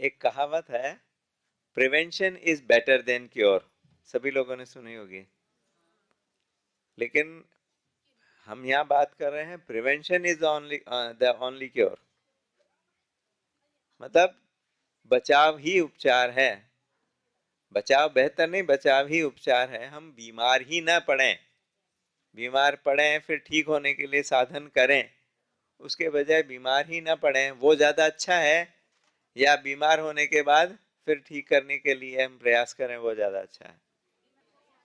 एक कहावत है, prevention is better than cure. सभी लोगों ने सुनी होगी। लेकिन हम यहाँ बात कर रहे हैं prevention is only the only cure. मतलब बचाव ही उपचार है। बचाव बेहतर नहीं, बचाव ही उपचार है। हम बीमार ही ना पड़ें, बीमार पड़ें फिर ठीक होने के लिए साधन करें, उसके बजाय बीमार ही ना पड़ें वो ज्यादा अच्छा है, या बीमार होने के बाद फिर ठीक करने के लिए हम प्रयास करें वो ज्यादा अच्छा है।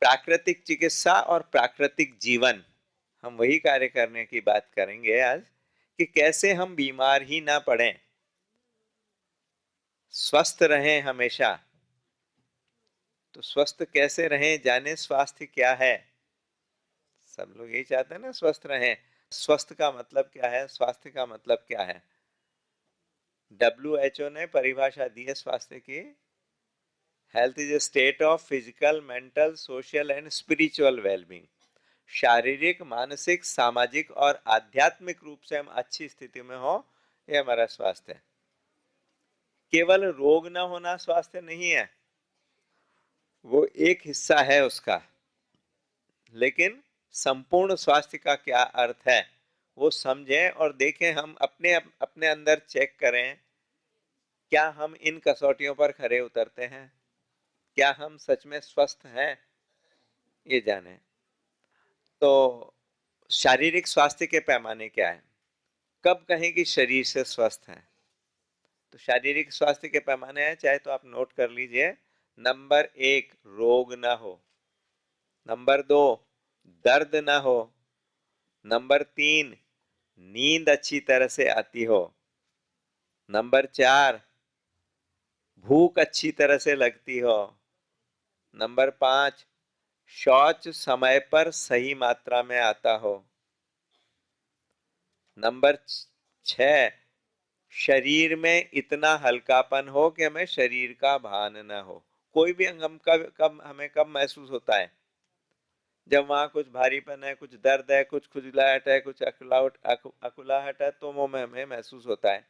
प्राकृतिक चिकित्सा और प्राकृतिक जीवन, हम वही कार्य करने की बात करेंगे आज कि कैसे हम बीमार ही ना पड़ें, स्वस्थ रहें हमेशा। तो स्वस्थ कैसे रहें, जाने स्वास्थ्य क्या है। सब लोग यही चाहते हैं ना, स्वस्थ रहें। स्वस्थ का मतलब क्या है, स्वास्थ्य का मतलब क्या है? WHO ने परिभाषा दी है स्वास्थ्य की। Health is a state of physical, mental, social and spiritual wellbeing. शारीरिक, मानसिक, सामाजिक और आध्यात्मिक रूप से हम अच्छी स्थिति में हो, ये हमारा स्वास्थ्य है। केवल रोग ना होना स्वास्थ्य नहीं है, वो एक हिस्सा है उसका। लेकिन संपूर्ण स्वास्थ्य का क्या अर्थ है वो समझें और देखें। हम अपने अपने अंदर चेक करें, क्या हम इन कसौटियों पर खरे उतरते हैं, क्या हम सच में स्वस्थ हैं, ये जानें। तो शारीरिक स्वास्थ्य के पैमाने क्या है? कब कहें कि शरीर से स्वस्थ है? तो शारीरिक स्वास्थ्य के पैमाने हैं, चाहे तो आप नोट कर लीजिए। नंबर 1, रोग ना हो। नंबर 2, दर्द ना हो। नंबर 3, नींद अच्छी तरह से आती हो। नंबर 4, भूख अच्छी तरह से लगती हो। नंबर 5, शौच समय पर सही मात्रा में आता हो। नंबर 6, शरीर में इतना हल्कापन हो कि हमें शरीर का भान न हो। कोई भी अंग हम कब हमें कब महसूस होता है? जब वहां कुछ भारीपन है, कुछ दर्द है, कुछ खुजलाहट है, कुछ अकुलाहट है, तो वो में हमें महसूस होता है।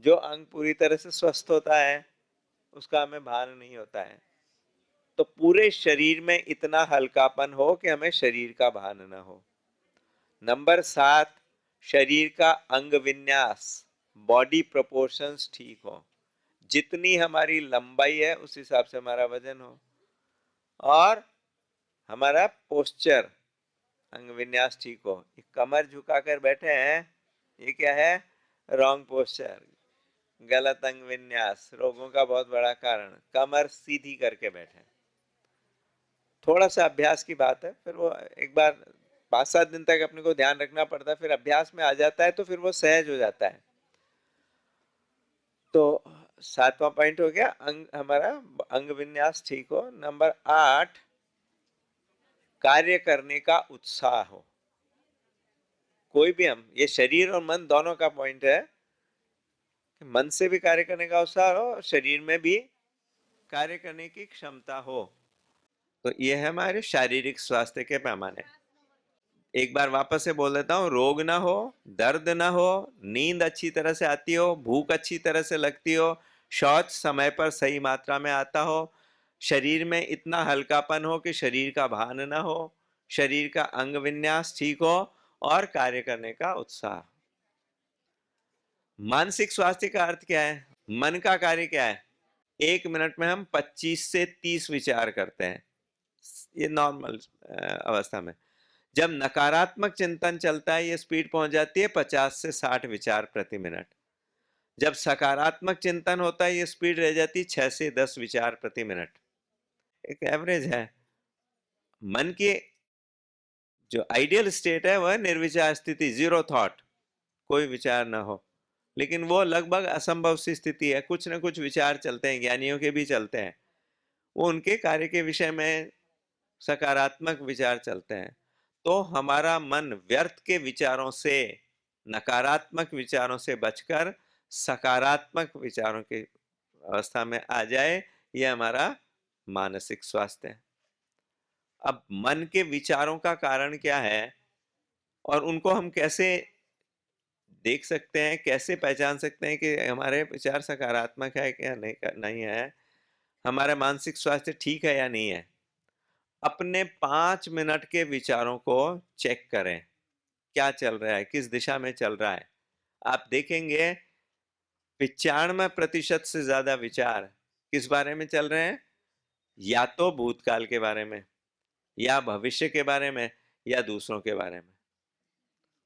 जो अंग पूरी तरह से स्वस्थ होता है उसका हमें भान नहीं होता है। तो पूरे शरीर में इतना हल्कापन हो कि हमें शरीर का भान न हो। नंबर 7, शरीर का अंग विन्यास, बॉडी प्रोपोर्शंस ठीक हो। जितनी हमारी लंबाई है उस हिसाब से हमारा वजन हो। और हमारा पोस्चर, अंग विन्यास ठीक हो। कमर झुकाकर बैठे हैं, ये क्या है? रॉन्ग पोस्चर, गलत अंग विन्यास, रोगों का बहुत बड़ा कारण। कमर सीधी करके बैठे। थोड़ा सा अभ्यास की बात है, फिर वो एक बार 5-7 दिन तक अपने को ध्यान रखना पड़ता है, फिर अभ्यास में आ जाता है तो फिर वो सहज हो जाता है। तो 7वां पॉइंट हो गया, अंग हमारा अंग विन्यास ठीक हो। नंबर 8, कार्य करने का उत्साह हो। कोई भी हम, ये शरीर और मन दोनों का पॉइंट है, मन से भी कार्य करने का उत्साह हो, शरीर में भी कार्य करने की क्षमता हो। तो ये है हमारे शारीरिक स्वास्थ्य के पैमाने। एक बार वापस से बोल देता हूँ, रोग ना हो, दर्द ना हो, नींद अच्छी तरह से आती हो, भूख अच्छी तरह से लगती हो, शौच समय पर सही मात्रा में आता हो, शरीर में इतना हल्कापन हो कि शरीर का भान ना हो, शरीर का अंग विन्यास ठीक हो और कार्य करने का उत्साह। मानसिक स्वास्थ्य का अर्थ क्या है? मन का कार्य क्या है? 1 मिनट में हम 25 से 30 विचार करते हैं, ये नॉर्मल अवस्था में। जब नकारात्मक चिंतन चलता है ये स्पीड पहुंच जाती है 50 से 60 विचार प्रति मिनट। जब सकारात्मक चिंतन होता है ये स्पीड रह जाती है 6 से 10 विचार प्रति मिनट। एक एवरेज है। मन की जो आइडियल स्टेट है वह निर्विचार स्थिति, जीरो थॉट, कोई विचार ना हो। लेकिन वो लगभग असंभव सी स्थिति है, कुछ ना कुछ विचार चलते हैं, ज्ञानियों के भी चलते हैं। वो उनके कार्य के विषय में सकारात्मक विचार चलते हैं। तो हमारा मन व्यर्थ के विचारों से, नकारात्मक विचारों से बचकर सकारात्मक विचारों की अवस्था में आ जाए, यह हमारा मानसिक स्वास्थ्य है। अब मन के विचारों का कारण क्या है और उनको हम कैसे देख सकते हैं, कैसे पहचान सकते हैं कि हमारे विचार सकारात्मक है क्या नहीं है, हमारा मानसिक स्वास्थ्य ठीक है या नहीं है? अपने 5 मिनट के विचारों को चेक करें, क्या चल रहा है, किस दिशा में चल रहा है। आप देखेंगे 95% से ज़्यादा विचार किस बारे में चल रहे हैं? या तो भूतकाल के बारे में, या भविष्य के बारे में, या दूसरों के बारे में।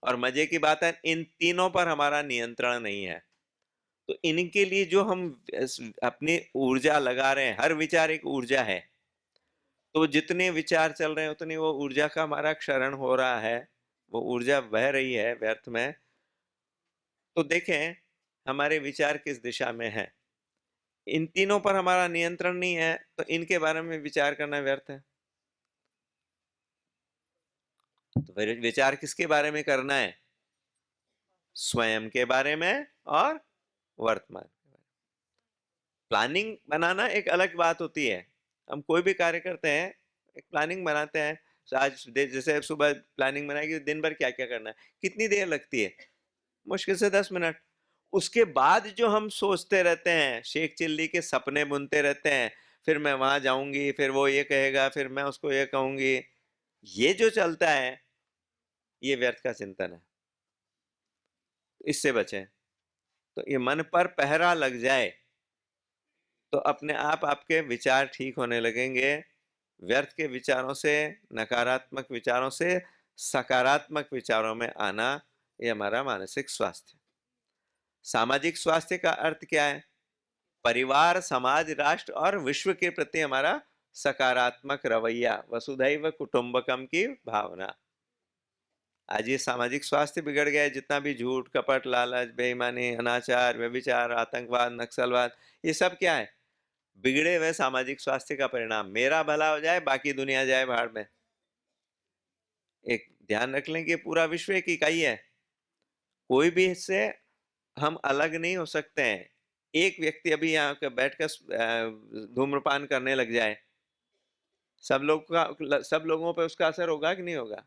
और मजे की बात है, इन तीनों पर हमारा नियंत्रण नहीं है। तो इनके लिए जो हम अपनी ऊर्जा लगा रहे हैं, हर विचार एक ऊर्जा है, तो जितने विचार चल रहे हैं उतनी वो ऊर्जा का हमारा क्षरण हो रहा है, वो ऊर्जा बह रही है व्यर्थ में। तो देखें हमारे विचार किस दिशा में है। इन तीनों पर हमारा नियंत्रण नहीं है, तो इनके बारे में विचार करना व्यर्थ है। तो फिर विचार किसके बारे में करना है? स्वयं के बारे में और वर्तमान के बारे में। प्लानिंग बनाना एक अलग बात होती है। हम कोई भी कार्य करते हैं, एक प्लानिंग बनाते हैं। आज जैसे सुबह प्लानिंग बनाई कि दिन भर क्या क्या करना है, कितनी देर लगती है? मुश्किल से 10 मिनट। उसके बाद जो हम सोचते रहते हैं, शेख चिल्ली के सपने बुनते रहते हैं, फिर मैं वहां जाऊंगी, फिर वो ये कहेगा, फिर मैं उसको ये कहूंगी, ये जो चलता है ये व्यर्थ का चिंतन है। इससे बचें। तो ये मन पर पहरा लग जाए तो अपने आप आपके विचार ठीक होने लगेंगे। व्यर्थ के विचारों से, नकारात्मक विचारों से सकारात्मक विचारों में आना, ये हमारा मानसिक स्वास्थ्य। सामाजिक स्वास्थ्य का अर्थ क्या है? परिवार, समाज, राष्ट्र और विश्व के प्रति हमारा सकारात्मक रवैया, वसुधैव कुटुंबकम की भावना। आज ये सामाजिक स्वास्थ्य बिगड़ गया है, जितना भी झूठ, कपट, लालच, बेईमानी, अनाचार, व्यभिचार, आतंकवाद, नक्सलवाद, ये सब क्या है? बिगड़े हुए सामाजिक स्वास्थ्य का परिणाम। मेरा भला हो जाए, बाकी दुनिया जाए भाड़ में। एक ध्यान रख लें कि पूरा विश्व एक इकाई है, कोई भी इससे हम अलग नहीं हो सकते हैं। एक व्यक्ति अभी यहाँ बैठकर धूम्रपान करने लग जाए, सब लोगों पर उसका असर होगा कि नहीं होगा?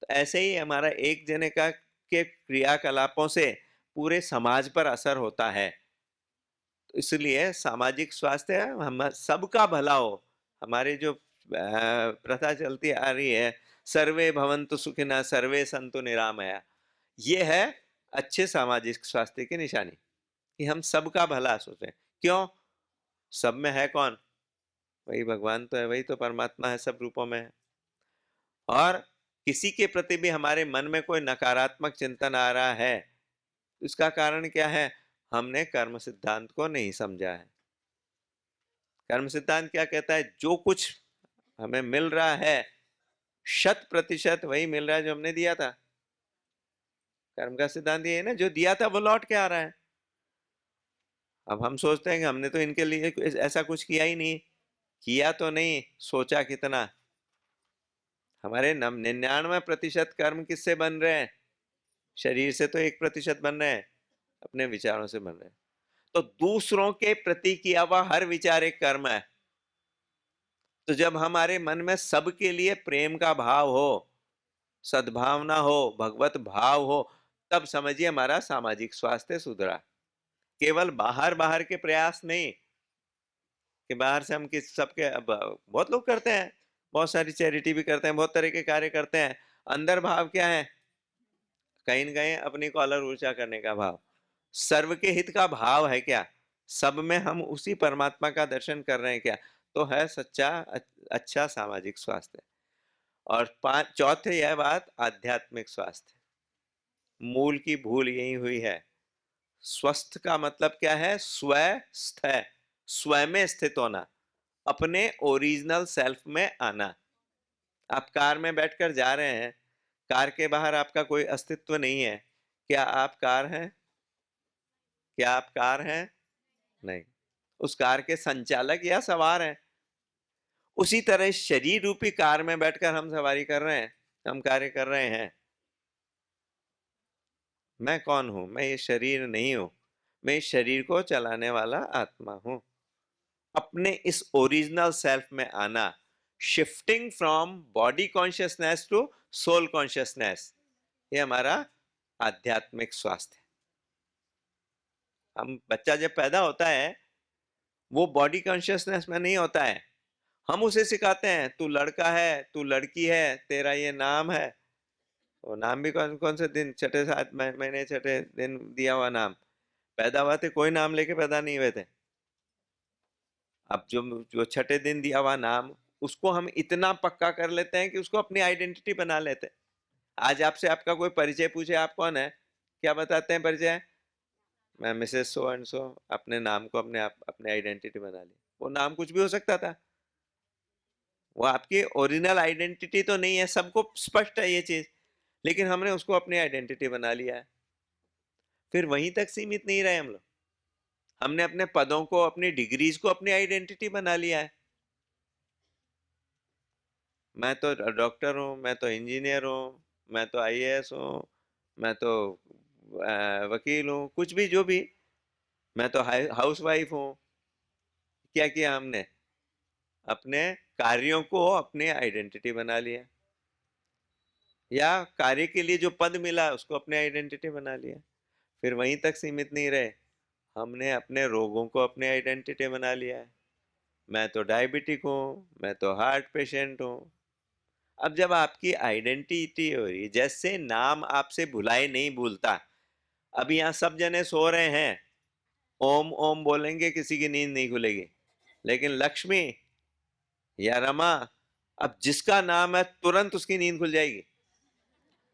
तो ऐसे ही हमारा एक जने का के क्रियाकलापों से पूरे समाज पर असर होता है। तो इसलिए सामाजिक स्वास्थ्य हम सबका भला हो। हमारे जो प्रथा चलती आ रही है, सर्वे भवन्तु सुखिनः सर्वे सन्तु निरामया, ये है अच्छे सामाजिक स्वास्थ्य की निशानी कि हम सबका भला सोचें। क्यों? सब में है कौन? वही भगवान तो है, वही तो परमात्मा है, सब रूपों में है। और किसी के प्रति भी हमारे मन में कोई नकारात्मक चिंतन आ रहा है, इसका कारण क्या है? हमने कर्म सिद्धांत को नहीं समझा है। कर्म सिद्धांत क्या कहता है? जो कुछ हमें मिल रहा है 100% वही मिल रहा है जो हमने दिया था। कर्म का सिद्धांत ये है ना, जो दिया था वो लौट के आ रहा है। अब हम सोचते हैं कि हमने तो इनके लिए ऐसा कुछ किया ही नहीं। किया तो नहीं, सोचा कितना। हमारे 99% कर्म किससे बन रहे हैं? शरीर से तो 1% बन रहे हैं, अपने विचारों से बन रहे हैं। तो दूसरों के प्रति किया हुआ हर विचार एक कर्म है। तो जब हमारे मन में सबके लिए प्रेम का भाव हो, सद्भावना हो, भगवत भाव हो, तब समझिए हमारा सामाजिक स्वास्थ्य सुधरा। केवल बाहर बाहर के प्रयास नहीं कि बाहर से हम किस सबके, अब बहुत लोग करते हैं, बहुत सारी चैरिटी भी करते हैं, बहुत तरह के कार्य करते हैं। अंदर भाव क्या है? कहीं न कहीं अपनी कॉलर ऊंचा करने का भाव। सर्व के हित का भाव है क्या? सब में हम उसी परमात्मा का दर्शन कर रहे हैं क्या? तो है सच्चा अच्छा सामाजिक स्वास्थ्य। और पांच चौथे यह बात, आध्यात्मिक स्वास्थ्य। मूल की भूल यही हुई है। स्वस्थ का मतलब क्या है? स्वस्थ है, स्वयं में स्थित होना, अपने ओरिजिनल सेल्फ में आना। आप कार में बैठकर जा रहे हैं, कार के बाहर आपका कोई अस्तित्व नहीं है। क्या आप कार हैं? क्या आप कार हैं? नहीं। उस कार के संचालक या सवार हैं। उसी तरह शरीर रूपी कार में बैठकर हम सवारी कर रहे हैं, हम कार्य कर रहे हैं। मैं कौन हूं? मैं ये शरीर नहीं हूं, मैं इस शरीर को चलाने वाला आत्मा हूं। अपने इस ओरिजिनल सेल्फ में आना, shifting from body consciousness to soul consciousness, ये हमारा आध्यात्मिक स्वास्थ्य। हम बच्चा जब पैदा होता है वो बॉडी कॉन्शियसनेस में नहीं होता है, हम उसे सिखाते हैं तू लड़का है, तू लड़की है, तेरा ये नाम है। वो नाम भी कौन कौन से दिन, छठे सात महीने छठे दिन दिया हुआ नाम। पैदा हुआ थे कोई नाम लेके पैदा नहीं हुए थे। अब जो जो छठे दिन दिया हुआ नाम, उसको हम इतना पक्का कर लेते हैं कि उसको अपनी आइडेंटिटी बना लेते हैं। आज आपसे आपका कोई परिचय पूछे आप कौन है, क्या बताते हैं परिचय? मैं मिसेस सो एंड सो। अपने नाम को अपने आप अपने आइडेंटिटी बना ली। वो नाम कुछ भी हो सकता था, वो आपकी ओरिजिनल आइडेंटिटी तो नहीं है, सबको स्पष्ट है ये चीज, लेकिन हमने उसको अपनी आइडेंटिटी बना लिया है। फिर वहीं तक सीमित नहीं रहे हम लोग, हमने अपने पदों को, अपनी डिग्रीज को अपनी आइडेंटिटी बना लिया है। मैं तो डॉक्टर हूँ, मैं तो इंजीनियर हूँ, मैं तो आईएएस हूँ, मैं तो वकील हूँ, कुछ भी जो भी, मैं तो हाउस वाइफ हूँ। क्या किया हमने? अपने कार्यों को अपनी आइडेंटिटी बना लिया, या कार्य के लिए जो पद मिला उसको अपने आइडेंटिटी बना लिया। फिर वहीं तक सीमित नहीं रहे, हमने अपने रोगों को अपने आइडेंटिटी बना लिया है। मैं तो डायबिटिक हूँ, मैं तो हार्ट पेशेंट हूँ। अब जब आपकी आइडेंटिटी हो रही, जैसे नाम आपसे भुलाए नहीं भूलता। अब यहाँ सब जने सो रहे हैं, ओम ओम बोलेंगे किसी की नींद नहीं खुलेगी, लेकिन लक्ष्मी या रमा, अब जिसका नाम है तुरंत उसकी नींद खुल जाएगी।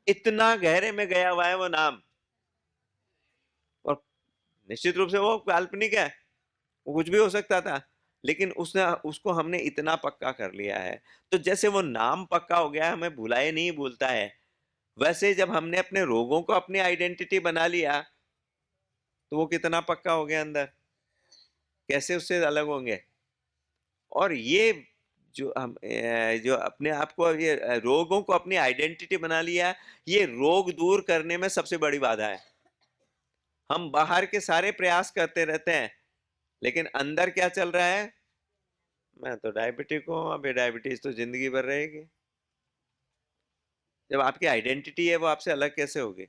इतना गहरे में गया हुआ है वो नाम। और निश्चित रूप से वो काल्पनिक है, वो कुछ भी हो सकता था, लेकिन उसने उसको हमने इतना पक्का कर लिया है। तो जैसे वो नाम पक्का हो गया, हमें भुलाए नहीं भूलता है, वैसे जब हमने अपने रोगों को अपनी आइडेंटिटी बना लिया, तो वो कितना पक्का हो गया अंदर, कैसे उससे अलग होंगे। और ये जो हम जो अपने आप को ये रोगों को अपनी आइडेंटिटी बना लिया, ये रोग दूर करने में सबसे बड़ी बाधा है। हम बाहर के सारे प्रयास करते रहते हैं, लेकिन अंदर क्या चल रहा है? मैं तो डायबिटिक हूँ, अभी डायबिटीज तो जिंदगी भर रहेगी। जब आपकी आइडेंटिटी है, वो आपसे अलग कैसे होगी?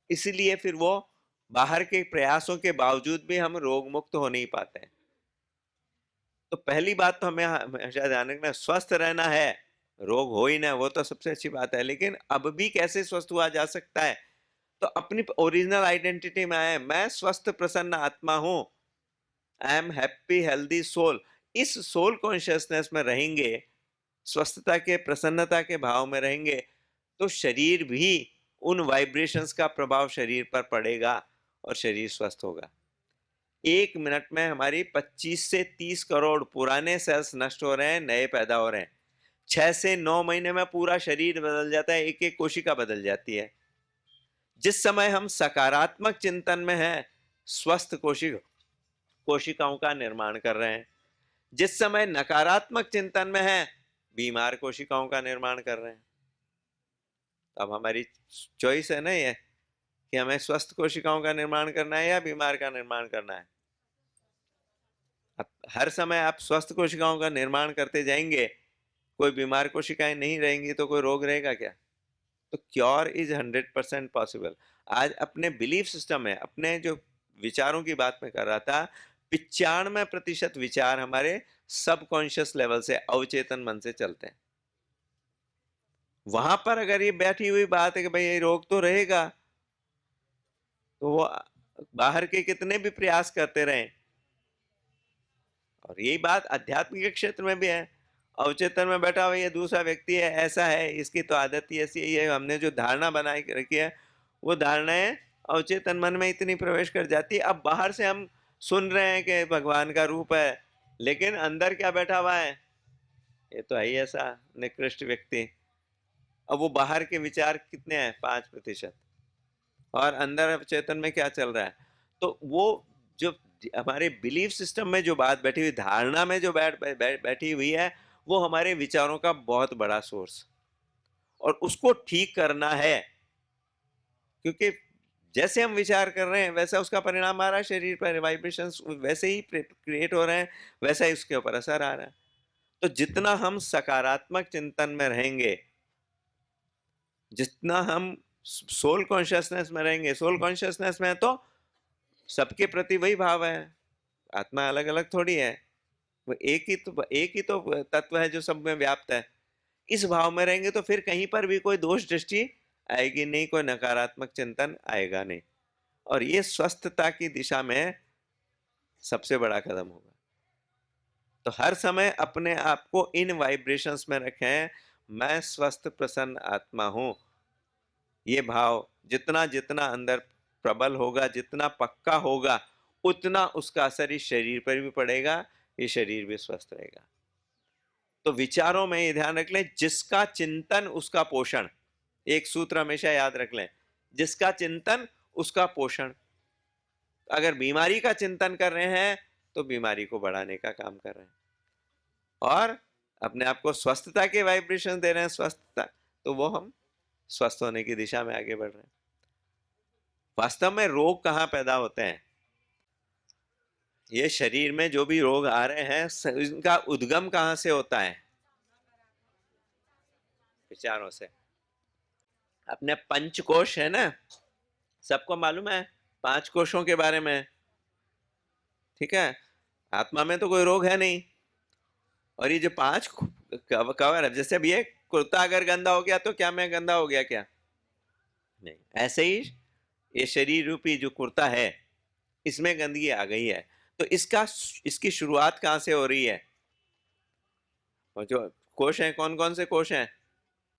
इसीलिए फिर वो बाहर के प्रयासों के बावजूद भी हम रोग मुक्त हो नहीं पाते हैं। तो पहली बात तो हमें हमेशा ध्यान रखना, स्वस्थ रहना है, रोग हो ही ना, वो तो सबसे अच्छी बात है, लेकिन अब भी कैसे स्वस्थ हुआ जा सकता है? तो अपनी ओरिजिनल आइडेंटिटी में आए, मैं स्वस्थ प्रसन्न आत्मा हूं, I am happy healthy soul. इस सोल कॉन्शियसनेस में रहेंगे, स्वस्थता के प्रसन्नता के भाव में रहेंगे, तो शरीर भी उन वाइब्रेशंस का प्रभाव शरीर पर पड़ेगा और शरीर स्वस्थ होगा। 1 मिनट में हमारी 25 से 30 करोड़ पुराने सेल्स नष्ट हो रहे हैं, नए पैदा हो रहे हैं। 6 से 9 महीने में पूरा शरीर बदल जाता है, एक एक कोशिका बदल जाती है। जिस समय हम सकारात्मक चिंतन में हैं, स्वस्थ कोशिकाओं का निर्माण कर रहे हैं। जिस समय नकारात्मक चिंतन में हैं, बीमार कोशिकाओं का निर्माण कर रहे हैं। अब हमारी चॉइस है ना ये, कि हमें स्वस्थ कोशिकाओं का निर्माण करना है या बीमार का निर्माण करना है। अब हर समय आप स्वस्थ कोशिकाओं का निर्माण करते जाएंगे, कोई बीमार कोशिकाएं नहीं रहेंगी, तो कोई रोग रहेगा क्या? तो क्योर इज 100% पॉसिबल। आज अपने बिलीफ सिस्टम में, अपने जो विचारों की बात मैं कर रहा था, 95% विचार हमारे सबकॉन्शियस लेवल से, अवचेतन मन से चलते हैं। वहां पर अगर ये बैठी हुई बात है कि भाई ये रोग तो रहेगा, तो वो बाहर के कितने भी प्रयास करते रहें। और यही बात आध्यात्मिक क्षेत्र में भी है। अवचेतन में बैठा हुआ ये दूसरा व्यक्ति है, ऐसा है, इसकी तो आदत ही ऐसी है, हमने जो धारणा बनाई रखी है, वो धारणाएं अवचेतन मन में इतनी प्रवेश कर जाती है। अब बाहर से हम सुन रहे हैं कि भगवान का रूप है, लेकिन अंदर क्या बैठा हुआ है? ये तो है ही ऐसा निकृष्ट व्यक्ति। अब वो बाहर के विचार कितने हैं? 5%। और अंदर चेतन में क्या चल रहा है? तो वो जो हमारे बिलीफ सिस्टम में जो बात बैठी हुई, धारणा में जो बैठी हुई है, वो हमारे विचारों का बहुत बड़ा सोर्स, और उसको ठीक करना है। क्योंकि जैसे हम विचार कर रहे हैं, वैसा उसका परिणाम आ रहा है शरीर पर, वाइब्रेशंस वैसे ही क्रिएट हो रहे हैं, वैसा ही उसके ऊपर असर आ रहा है। तो जितना हम सकारात्मक चिंतन में रहेंगे, जितना हम सोल कॉन्शियसनेस में रहेंगे। सोल कॉन्शियसनेस में तो सबके प्रति वही भाव है, आत्मा अलग अलग थोड़ी है, वो एक ही तो तत्व है जो सब में व्याप्त है। इस भाव में रहेंगे तो फिर कहीं पर भी कोई दोष दृष्टि आएगी नहीं, कोई नकारात्मक चिंतन आएगा नहीं, और ये स्वस्थता की दिशा में सबसे बड़ा कदम होगा। तो हर समय अपने आप को इन वाइब्रेशंस में रखें, मैं स्वस्थ प्रसन्न आत्मा हूं। ये भाव जितना जितना अंदर प्रबल होगा, जितना पक्का होगा, उतना उसका असर इस शरीर पर भी पड़ेगा, ये शरीर भी स्वस्थ रहेगा। तो विचारों में ये ध्यान रख लें, जिसका चिंतन उसका पोषण। एक सूत्र हमेशा याद रख लें, जिसका चिंतन उसका पोषण। अगर बीमारी का चिंतन कर रहे हैं तो बीमारी को बढ़ाने का काम कर रहे हैं, और अपने आप को स्वस्थता के वाइब्रेशन दे रहे हैं, स्वस्थता, तो वो हम स्वस्थ होने की दिशा में आगे बढ़ रहे हैं। वास्तव में रोग कहाँ पैदा होते हैं? ये शरीर में जो भी रोग आ रहे हैं, इनका उद्गम कहाँ से होता है? विचारों से। अपने पंचकोश है ना, सबको मालूम है 5 कोशों के बारे में, ठीक है? आत्मा में तो कोई रोग है नहीं, और ये जो 5 कवर है, जैसे अब ये कुर्ता अगर गंदा हो गया तो क्या मैं गंदा हो गया क्या? नहीं। ऐसे ही ये शरीर रूपी जो कुर्ता है, इसमें गंदगी आ गई है, तो इसकी शुरुआत कहाँ से हो रही है? और जो कोश हैं, कौन कौन से कोश हैं?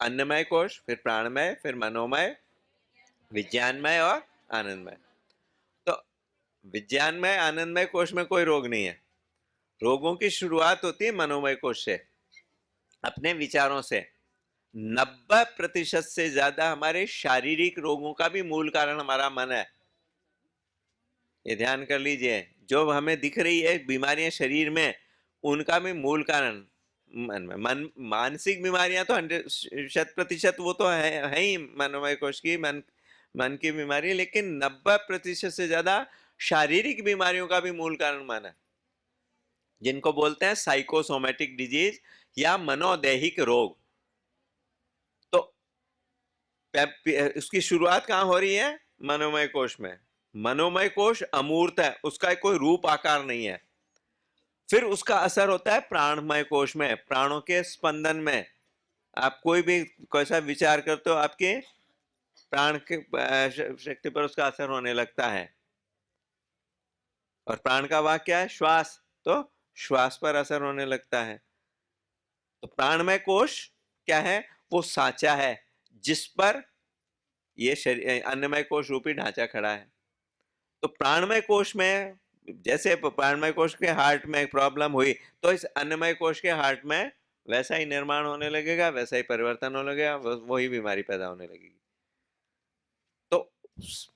अन्नमय कोश, फिर प्राणमय, फिर मनोमय, विज्ञानमय और आनंदमय। तो विज्ञानमय आनंदमय कोश में कोई रोग नहीं है। रोगों की शुरुआत होती है मनोमय कोश से, अपने विचारों से। 90% से ज्यादा हमारे शारीरिक रोगों का भी मूल कारण हमारा मन है। ये ध्यान कर लीजिए, जो हमें दिख रही है बीमारियां शरीर में, उनका भी मूल कारण मन में। मानसिक बीमारियां तो 100% वो तो है ही मनोमय कोश की, मन की बीमारी, लेकिन 90% से ज्यादा शारीरिक बीमारियों का भी मूल कारण मन है, जिनको बोलते हैं साइकोसोमेटिक डिजीज या मनोदैहिक रोग। तो उसकी शुरुआत कहाँ हो रही है? मनोमय कोश में। मनोमय कोश अमूर्त है, उसका कोई रूप आकार नहीं है। फिर उसका असर होता है प्राणमय कोश में, प्राणों के स्पंदन में। आप कोई भी कैसा विचार करते हो, आपके प्राण के शक्ति पर उसका असर होने लगता है। और प्राण का वाक्य क्या है? श्वास, तो श्वास पर असर होने लगता है। तो प्राणमय कोश क्या है? वो सांचा है जिस पर ये शरीर अन्नमय कोश रूपी ढांचा खड़ा है। तो प्राणमय कोश में, जैसे प्राणमय कोश के हार्ट में प्रॉब्लम हुई, तो इस अन्नमय कोश के हार्ट में वैसा ही निर्माण होने लगेगा, वैसा ही परिवर्तन होने लगेगा, वही बीमारी पैदा होने लगेगी। तो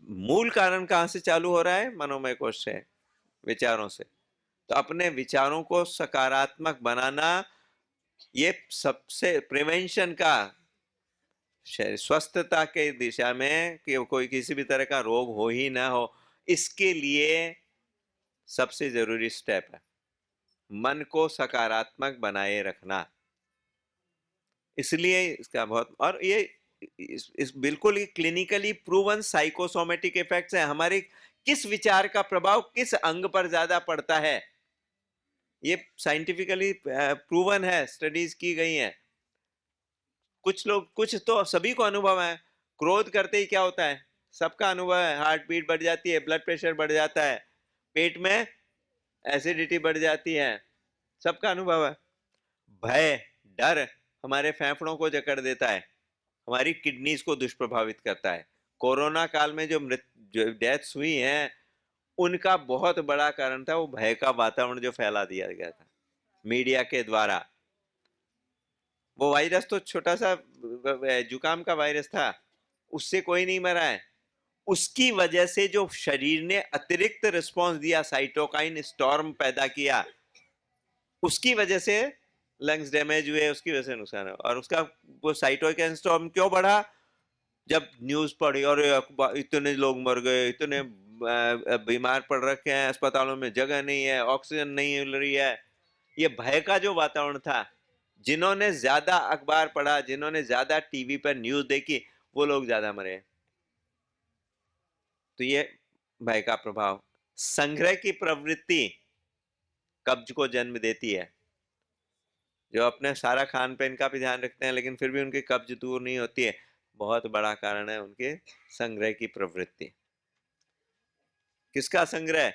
मूल कारण कहां से चालू हो रहा है? मनोमय कोश से, विचारों से। तो अपने विचारों को सकारात्मक बनाना, ये सबसे प्रिवेंशन का, स्वस्थता के दिशा में, कि कोई किसी भी तरह का रोग हो ही ना हो, इसके लिए सबसे जरूरी स्टेप है मन को सकारात्मक बनाए रखना। इसलिए इसका बहुत, और ये इस बिल्कुल ही क्लिनिकली प्रूवन साइकोसोमेटिक इफेक्ट्स है। हमारे किस विचार का प्रभाव किस अंग पर ज्यादा पड़ता है, ये साइंटिफिकली प्रूवन है, स्टडीज की गई हैं। कुछ लोग, कुछ तो सभी को अनुभव है, क्रोध करते ही क्या होता है? सबका अनुभव है, हार्ट बीट बढ़ जाती है, ब्लड प्रेशर बढ़ जाता है, पेट में एसिडिटी बढ़ जाती है, सबका अनुभव है। भय, डर हमारे फेफड़ों को जकड़ देता है, हमारी किडनीज को दुष्प्रभावित करता है। कोरोना काल में जो डेथ्स हुई हैं, उनका बहुत बड़ा कारण था वो भय का वातावरण जो फैला दिया गया था मीडिया के द्वारा। वो वायरस तो छोटा सा जुकाम का वायरस था, उससे कोई नहीं मरा है। उसकी वजह से जो शरीर ने अतिरिक्त रिस्पांस दिया, साइटोकाइन स्टॉर्म पैदा किया, उसकी वजह से लंग्स डैमेज हुए, उसकी वजह से नुकसान है। और उसका वो साइटोकाइन स्टॉर्म क्यों बढ़ा? जब न्यूज पढ़ी और इतने लोग मर गए, इतने बीमार पड़ रखे हैं, अस्पतालों में जगह नहीं है, ऑक्सीजन नहीं मिल रही है, ये भय का जो वातावरण था। जिन्होंने ज्यादा अखबार पढ़ा, जिन्होंने ज्यादा टीवी पर न्यूज देखी, वो लोग ज्यादा मरे। तो ये भय का प्रभाव। संग्रह की प्रवृत्ति कब्ज को जन्म देती है। जो अपने सारा खान पीन का भी ध्यान रखते हैं लेकिन फिर भी उनकी कब्ज दूर नहीं होती है, बहुत बड़ा कारण है उनके संग्रह की प्रवृत्ति। किसका संग्रह?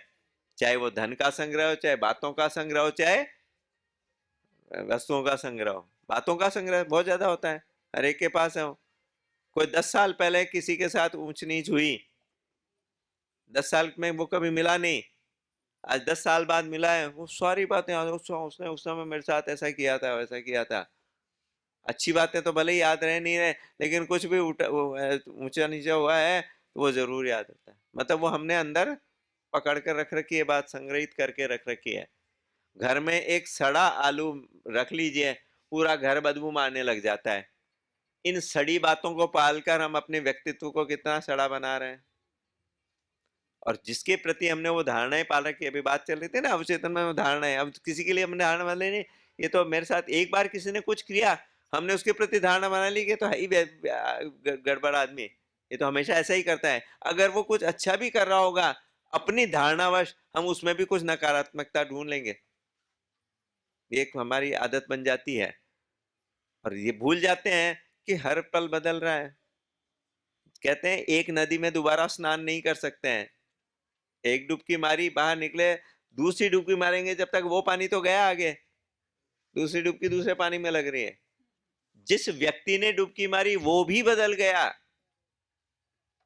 चाहे वो धन का संग्रह हो, चाहे बातों का संग्रह हो, चाहे वस्तुओं का संग्रह हो। बातों का संग्रह बहुत ज्यादा होता है, हर एक के पास है। कोई 10 साल पहले किसी के साथ ऊंच नीच हुई, 10 साल में वो कभी मिला नहीं, आज 10 साल बाद मिला है, वो सारी बातें उसने उस समय मेरे साथ ऐसा किया था, वैसा किया था। अच्छी बातें तो भले ही याद रहे नहीं रहे, लेकिन कुछ भी ऊंचा नीचा हुआ है तो वो जरूर याद रहता है। मतलब वो हमने अंदर पकड़ कर रख रखी है, बात संग्रहित करके रख रखी है। घर में एक सड़ा आलू रख लीजिए, पूरा घर बदबू मारने लग जाता है। इन सड़ी बातों को पालकर हम अपने व्यक्तित्व को कितना सड़ा बना रहे हैं। और जिसके प्रति हमने वो धारणाएं पाल रखी, अभी बात चल रही थी ना अवचेतन में वो धारणाएं, अब किसी के लिए हमने धारणा बना ली, ये तो मेरे साथ एक बार किसी ने कुछ किया, हमने उसके प्रति धारणा बना ली कि तो है ही गड़बड़ आदमी, ये तो हमेशा ऐसा ही करता है। अगर वो कुछ अच्छा भी कर रहा होगा, अपनी धारणावश हम उसमें भी कुछ नकारात्मकता ढूंढ लेंगे। ये एक हमारी आदत बन जाती है और ये भूल जाते हैं कि हर पल बदल रहा है। कहते हैं एक नदी में दोबारा स्नान नहीं कर सकते हैं, एक डुबकी मारी बाहर निकले, दूसरी डुबकी मारेंगे जब तक वो पानी तो गया आगे, दूसरी डुबकी दूसरे पानी में लग रही है। जिस व्यक्ति ने डुबकी मारी वो भी बदल गया।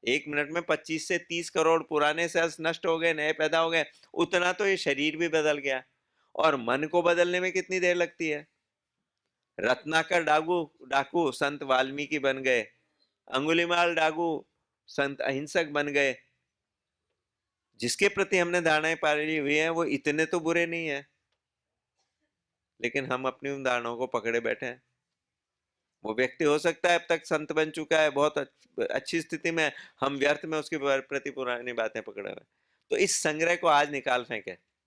1 मिनट में 25 से 30 करोड़ पुराने सेल्स नष्ट हो गए, नए पैदा हो गए, उतना तो ये शरीर भी बदल गया। और मन को बदलने में कितनी देर लगती है? रत्नाकर डाकू संत वाल्मीकि बन गए, अंगुलीमाल डाकू संत अहिंसक बन गए। जिसके प्रति हमने धारणाएं पाली हुई है वो इतने तो बुरे नहीं है, लेकिन हम अपनी उन धारणाओं को पकड़े बैठे हैं। वो व्यक्ति हो सकता है अब तक संत बन चुका है, बहुत अच्छी स्थिति में, हम व्यर्थ में उसके प्रति पुरानी बातें पकड़े हुए। तो इस संग्रह को आज निकाल फेंके।